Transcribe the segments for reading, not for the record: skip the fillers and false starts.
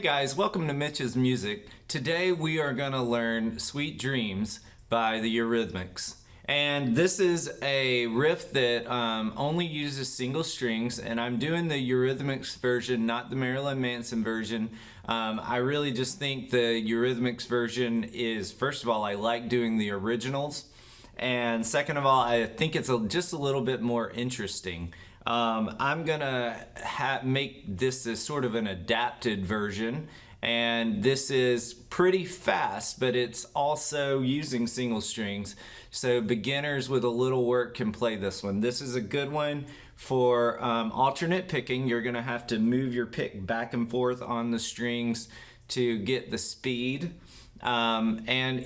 guys, welcome to Mitch's Music. Today we are going to learn Sweet Dreams by the Eurythmics. And this is a riff that only uses single strings, and I'm doing the Eurythmics version, not the Marilyn Manson version. I really just think the Eurythmics version is, first of all, I like doing the originals, and second of all, I think it's just a little bit more interesting. I'm gonna make this as sort of an adapted version, and this is pretty fast, but it's also using single strings, so beginners with a little work can play this one. This is a good one for alternate picking. You're gonna have to move your pick back and forth on the strings to get the speed, and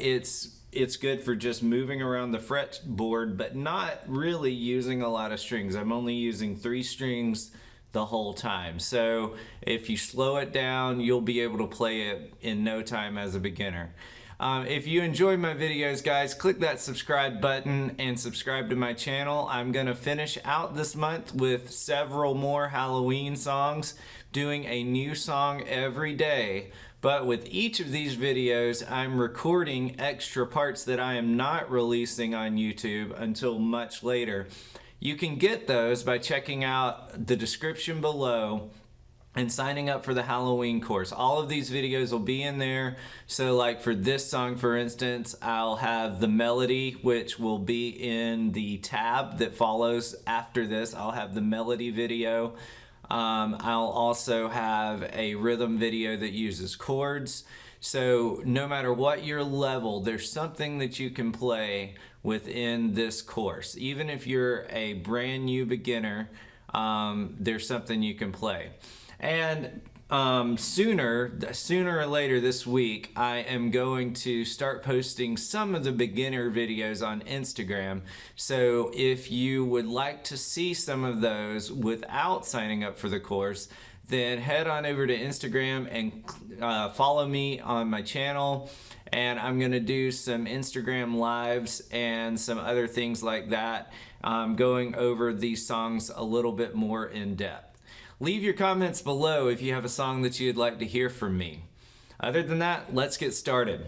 it's good for just moving around the fretboard, but not really using a lot of strings. I'm only using 3 strings the whole time. So if you slow it down, you'll be able to play it in no time as a beginner. If you enjoy my videos, guys, click that subscribe button and subscribe to my channel. I'm gonna finish out this month with several more Halloween songs, doing a new song every day. But with each of these videos, I'm recording extra parts that I am not releasing on YouTube until much later. You can get those by checking out the description below and signing up for the Halloween course. All of these videos will be in there. So like for this song, for instance, I'll have the melody, which will be in the tab that follows after this. I'll have the melody video. I'll also have a rhythm video that uses chords. So no matter what your level, there's something that you can play within this course. Even if you're a brand new beginner, there's something you can play. And sooner or later this week, I am going to start posting some of the beginner videos on Instagram. So if you would like to see some of those without signing up for the course, then head on over to Instagram and follow me on my channel. And I'm gonna do some Instagram lives and some other things like that, going over these songs a little bit more in depth. Leave your comments below if you have a song that you'd like to hear from me. Other than that, let's get started.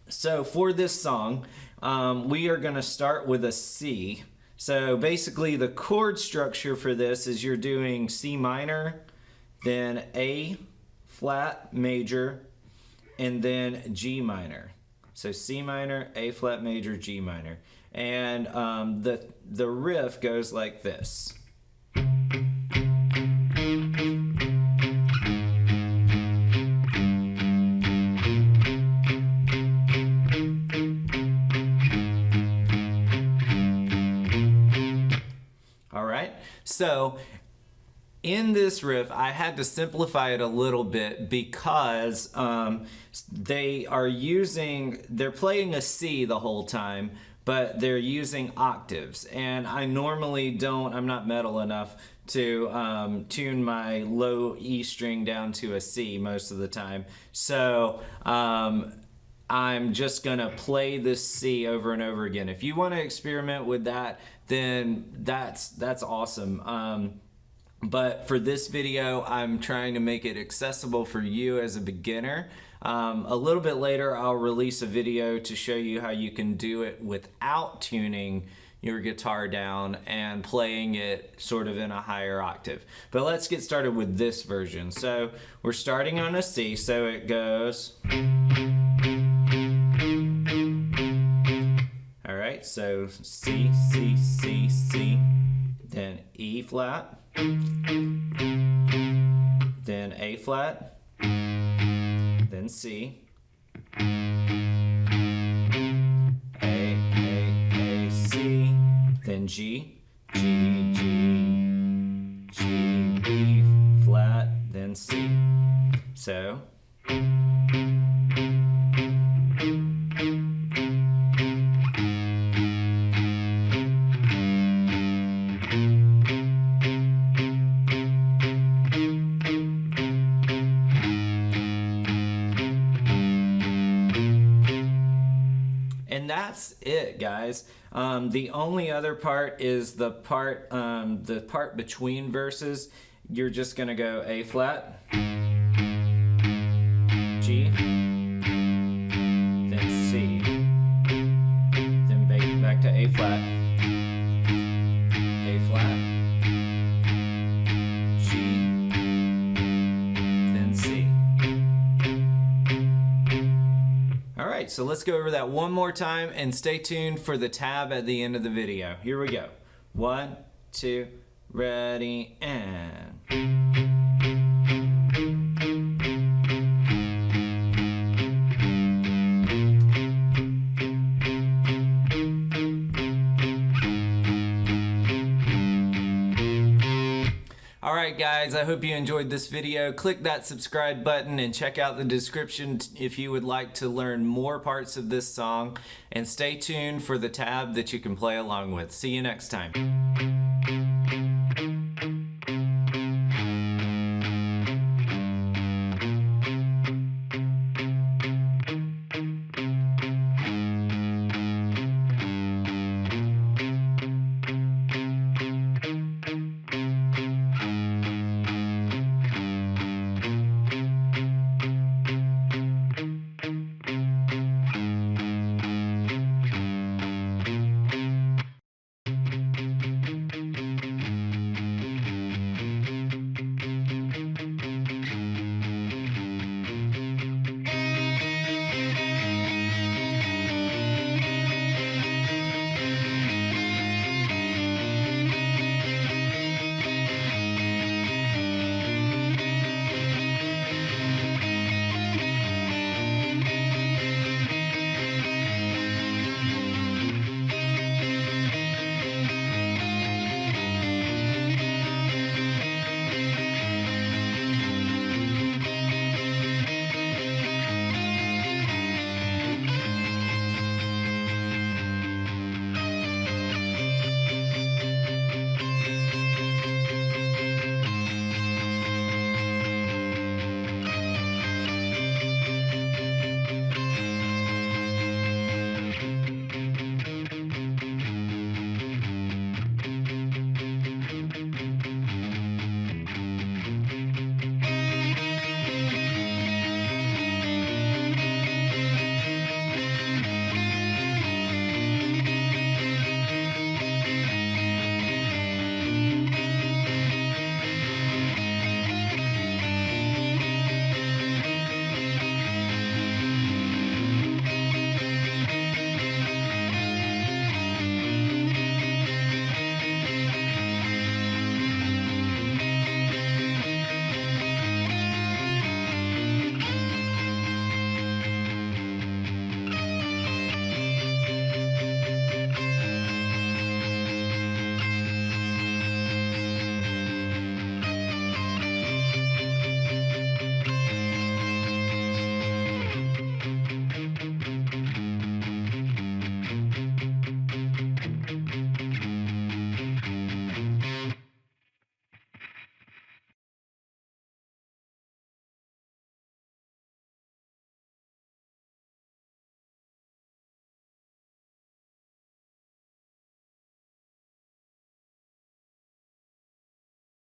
So for this song, we are gonna start with a C. So basically the chord structure for this is you're doing C minor, then A flat major, and then G minor. So C minor, A flat major, G minor. And the riff goes like this. So in this riff, I had to simplify it a little bit because they're playing a C the whole time, but they're using octaves. And I normally I'm not metal enough to tune my low E string down to a C most of the time. So I'm just gonna play this C over and over again. If you want to experiment with that, then that's awesome. But for this video, I'm trying to make it accessible for you as a beginner. A little bit later, I'll release a video to show you how you can do it without tuning your guitar down and playing it sort of in a higher octave. But let's get started with this version. So we're starting on a C, so it goes. Alright, so C, C, C, C, then E flat, then A flat, then C, A, C, then G, G, G, G, B flat, then C. So that's it, guys. The only other part is the part between verses. You're just gonna go A flat, right, so let's go over that one more time and stay tuned for the tab at the end of the video. Here we go. 1, 2, ready, and... Alright guys, I hope you enjoyed this video. Click that subscribe button and check out the description if you would like to learn more parts of this song. And stay tuned for the tab that you can play along with. See you next time.